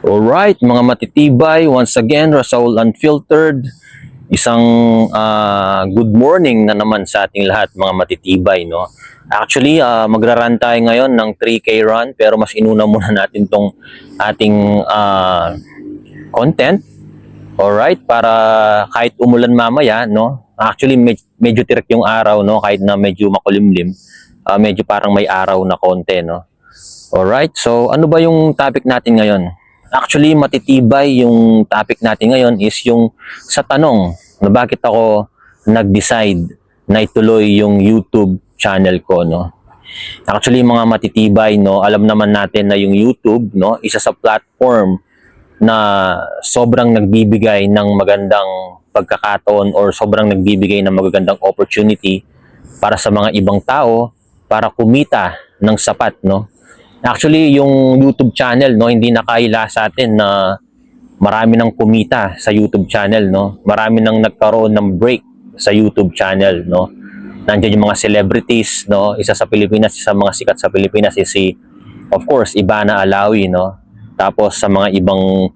Alright, mga matitibay, once again, Rasaul Unfiltered. Isang good morning na naman sa ating lahat, mga matitibay, no? Actually, magra-run tayo ngayon ng 3K run, pero mas inuna muna natin tong ating content. Alright, para kahit umulan mamaya, no? Actually, medyo tirik yung araw, no? Kahit na medyo makulimlim, medyo parang may araw na konti, no? Alright, so ano ba yung topic natin ngayon? Actually, matitibay yung topic natin ngayon is yung sa tanong na bakit ako nag-decide na ituloy yung YouTube channel ko, no? Actually, mga matitibay, no, alam naman natin na yung YouTube, no, isa sa platform na sobrang nagbibigay ng magandang pagkakataon or sobrang nagbibigay ng magagandang opportunity para sa mga ibang tao para kumita ng sapat, no? Actually, yung YouTube channel, no, hindi nakaila sa atin na marami nang kumita sa YouTube channel, no. Marami nang nagkaroon ng break sa YouTube channel, no. Nandiyan yung mga celebrities, no. Isa sa Pilipinas, isa sa mga sikat sa Pilipinas is si, of course, Ivana Alawi, no. Tapos sa mga ibang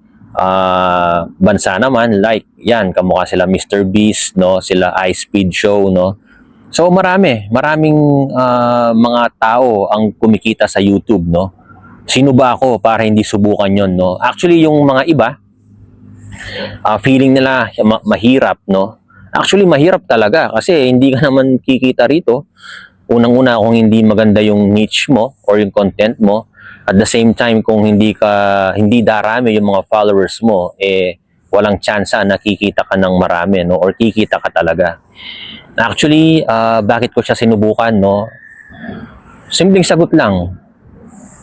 bansa naman, like yan, kamukha sila Mr. Beast, no, sila Ice Speed Show, no. So maraming mga tao ang kumikita sa YouTube, no. Sino ba ako para hindi subukan 'yon, no? Actually, yung mga iba, feeling nila mahirap, no. Actually, mahirap talaga kasi hindi ka naman kikita rito. Unang-una kung hindi maganda yung niche mo or yung content mo. At the same time, kung hindi darami yung mga followers mo, walang tsansa na kikita ka ng marami, no, or kikita ka talaga. Actually, bakit ko siya sinubukan, no? Simpleng sagot lang.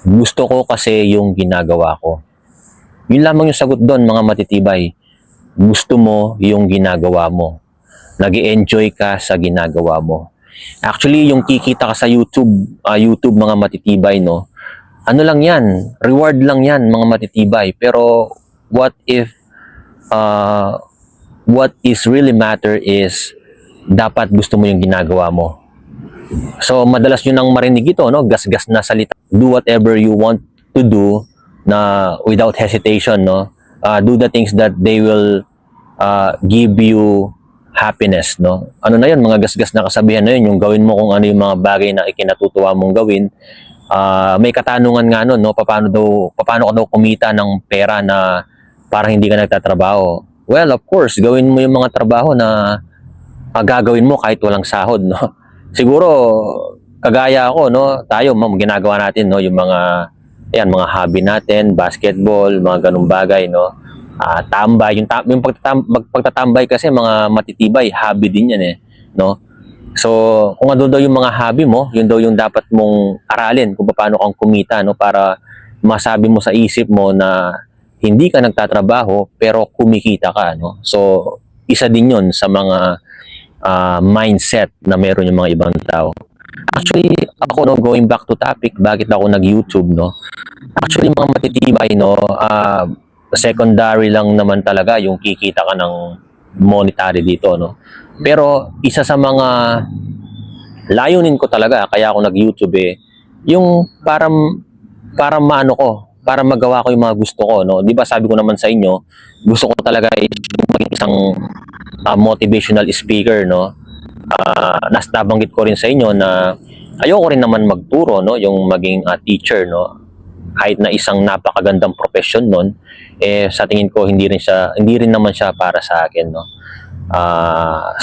Gusto ko kasi yung ginagawa ko. Yun lamang yung sagot doon, mga matitibay. Gusto mo yung ginagawa mo. Nag-e-enjoy ka sa ginagawa mo. Actually, yung kikita ka sa YouTube, mga matitibay, no? Ano lang yan? Reward lang yan, mga matitibay. Pero what is really matter is dapat gusto mo yung ginagawa mo. So, madalas nyo nang marinig ito, no? Gas-gas na salita. Do whatever you want to do na without hesitation, no? Do the things that they will give you happiness, no? Ano na yun? Mga gas-gas na kasabihan na yun. Yung gawin mo kung ano yung mga bagay na ikinatutuwa mong gawin. May katanungan nga nun, no? Paano ka daw kumita ng pera na parang hindi ka nagtatrabaho? Well, of course, gawin mo yung mga trabaho na gagawin mo kahit walang sahod, no? Siguro kagaya ako, no, tayo ginagawa natin, no, yung mga hobby natin, basketball, mga ganung bagay, no. Tambay, yung pagtatambay kasi mga matitibay, hobby din yan, no. So, kung ano daw yung mga hobby mo, yun daw yung dapat mong aralin kung paano kang kumita, no, para masabi mo sa isip mo na hindi ka nagtatrabaho pero kumikita ka, no. So, isa din yun sa mga mindset na meron yung mga ibang tao. Actually, ako, no, going back to topic, bakit ako nag-YouTube, no? Actually, mga matitibay, no, secondary lang naman talaga yung kikita ka ng monetary dito, no? Pero isa sa mga layunin ko talaga, kaya ako nag-YouTube, yung para maano ko, para magawa ko yung mga gusto ko, no? Di ba sabi ko naman sa inyo, gusto ko talaga maging isang motivational speaker, no. Nabanggit ko rin sa inyo na ayoko rin naman magturo, no, yung maging teacher, no. Kahit na isang napakagandang profession nun, sa tingin ko hindi rin naman siya para sa akin, no.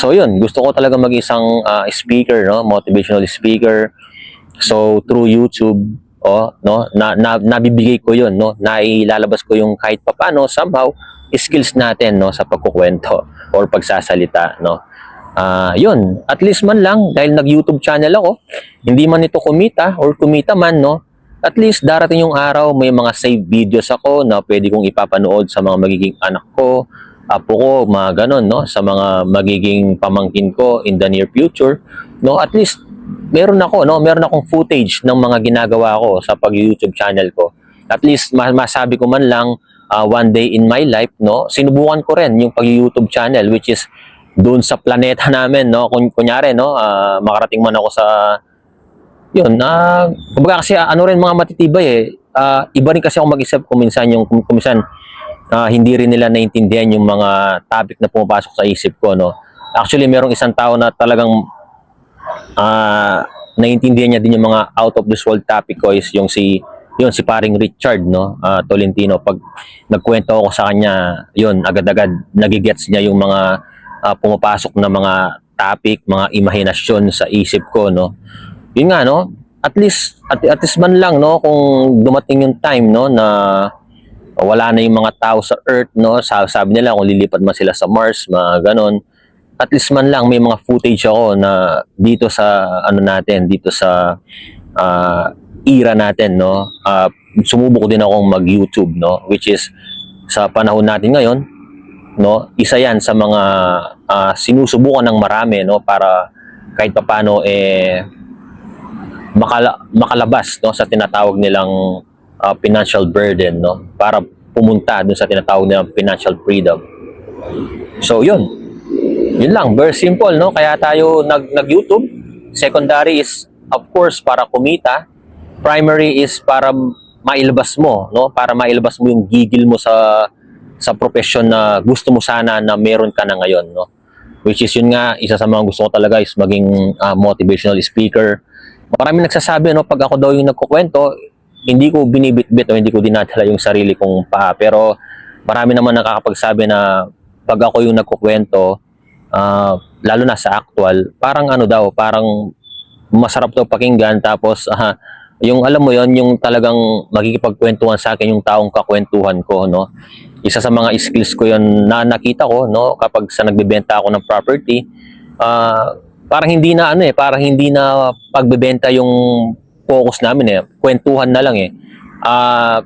So yun, gusto ko talaga maging isang speaker, no, motivational speaker. So through YouTube, no, nabibigay ko yun, no, nailalabas ko yung kahit papaano somehow skills natin, no, sa pagkukwento or pagsasalita, no. Yun, at least man lang dahil nag-YouTube channel ako, hindi man ito kumita or kumita man, no, at least darating yung araw may mga save videos ako na pwede kong ipapanood sa mga magiging anak ko, apo ko, mga ganon, no, sa mga magiging pamangkin ko in the near future, no. At least meron akong footage ng mga ginagawa ko sa pag-YouTube channel ko. At least masabi ko man lang one day in my life, no, sinubukan ko rin yung pag-YouTube channel, which is doon sa planeta namin, no. Kunyari, no, makarating man ako sa yun, kumbaga kasi ano rin mga matitibay, iba rin kasi ako mag-isip kung minsan hindi rin nila naintindihan yung mga topic na pumapasok sa isip ko, no. Actually, merong isang tao na talagang naintindihan niya din yung mga out of this world topic ko, is si paring Richard, no, Tolentino. Pag nagkwento ako sa kanya, yun, agad-agad nagigets niya yung mga pumapasok na mga topic, mga imahinasyon sa isip ko, no. Yun nga, no, at least man lang, no, kung dumating yung time, no, na wala na yung mga tao sa Earth, no, sabi nila kung lilipat man sila sa Mars, mga ganon, at least man lang may mga footage ako na dito sa dito sa era natin, no. Sumubok din akong mag-YouTube, no, which is sa panahon natin ngayon, no, isa yan sa mga sinusubukan ng marami, no, para kahit papaano makalabas, no, sa tinatawag nilang financial burden, no, para pumunta dun sa tinatawag nilang financial freedom. So yun lang, very simple, no. Kaya tayo nag-YouTube. Secondary is of course para kumita. Primary is para mailabas mo, no, para mailabas mo yung gigil mo sa profession na gusto mo sana na meron ka na ngayon, no. Which is yun nga, isa sa mga gusto ko talaga is maging motivational speaker. Maraming nagsasabi, no, pag ako daw yung nagkukwento, hindi ko binibitbit o hindi ko dinadala yung sarili kong paa. Pero marami naman nakakapagsabi na pag ako yung nagkukwento, lalo na sa actual, parang parang masarap daw pakinggan. Tapos yung alam mo yon, yung talagang magkikipagkwentuhan sa akin yung taong kakwentuhan ko, no. Isa sa mga skills ko yon na nakita ko, no, kapag sa nagbebenta ako ng property, parang hindi na pagbebenta yung focus namin, kwentuhan na lang,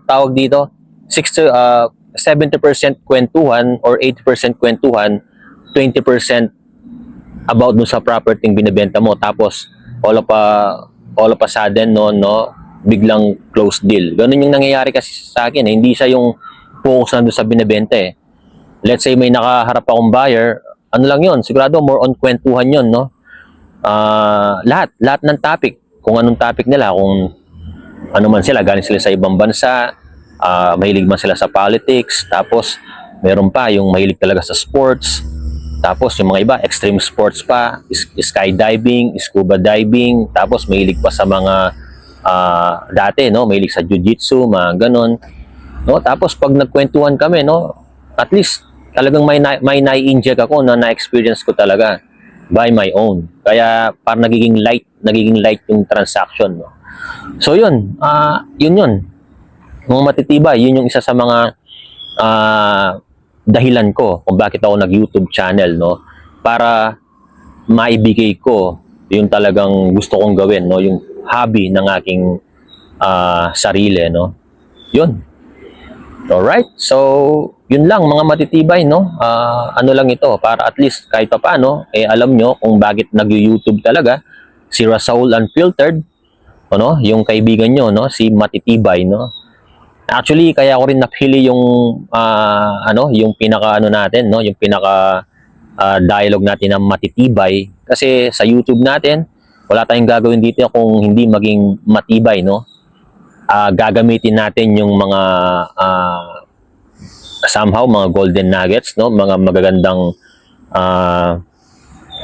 tawag dito 70% kwentuhan or 80% kwentuhan, 20% about dun sa property yung binebenta mo, tapos all of a sudden, no, biglang close deal. Ganun yung nangyayari kasi sa akin, hindi siya yung focus na dun sa binebenta, Let's say may nakaharap akong buyer, ano lang yun, sigurado more on kwentuhan yun, no. Lahat ng topic, kung anong topic nila, kung ano man sila, galing sila sa ibang bansa, mahilig man sila sa politics, tapos meron pa yung mahilig talaga sa sports, tapos yung mga iba, extreme sports pa, skydiving, scuba diving, tapos mahilig pa sa mga dati, no, mahilig sa jiu-jitsu, mga ganon, no. Tapos pag nagkwentuhan kami, no, at least talagang may nai-inject ako na na-experience ko talaga by my own. Kaya parang nagiging light yung transaction, no. So yun, yun. Mga matitibay, yun yung isa sa mga dahilan ko kung bakit ako nag-YouTube channel, no. Para maibigay ko yung talagang gusto kong gawin, no, yung hobby ng aking sarili, no. Yun. Alright, so yun lang mga matitibay, no. Ano lang ito, para at least kahit pa paano, alam nyo kung bakit nag-YouTube talaga si Rasaul Unfiltered, no, yung kaibigan nyo, no, si Matitibay, no. Actually, kaya ko rin napili yung yung pinaka natin, no, yung pinaka dialogue natin ng Matitibay, kasi sa YouTube natin wala tayong gagawin dito kung hindi maging matibay, no. Gagamitin natin yung mga somehow mga golden nuggets, no, mga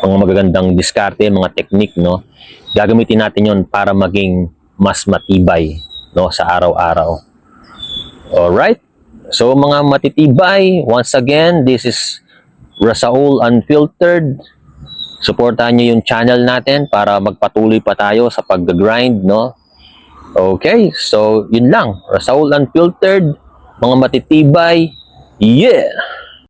magagandang diskarte, mga technique, no. Gagamitin natin yon para maging mas matibay, no, sa araw-araw. Alright, so mga matitibay, once again, this is Rasaul Unfiltered. Supportahan nyo yung channel natin para magpatuloy pa tayo sa pag-grind, no. Okay, so yun lang. Rasaul Unfiltered, mga matitibay, yeah!